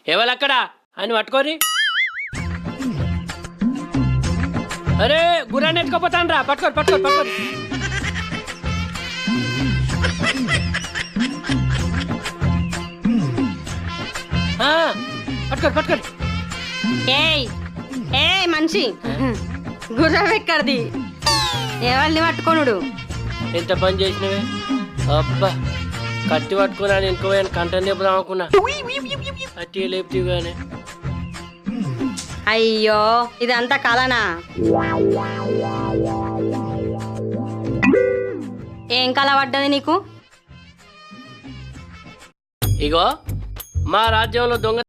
ఎవరక్కడ అని పట్టుకొని అరే గుర్రాన్ని ఎత్తుకోపోతాను రా పట్టుకోరు పట్టుకోరు పట్టుకోరు పట్టుకోరు పట్టుకోరు ఏయ్ ఏయ్ మనిషి గుర్రం ఎక్కడిది ఎవరిని పట్టుకోనుడు ఎంత పని చేసినవే అబ్బా కత్తి పట్టుకున్నా ఇంకో కంటని చెప్పుదాం అనుకున్నా కత్తి లేపుతీగానే అయ్యో ఇదంతా కలనా ఏం కల పడ్డది నీకు ఇగో మా రాజ్యంలో దొంగ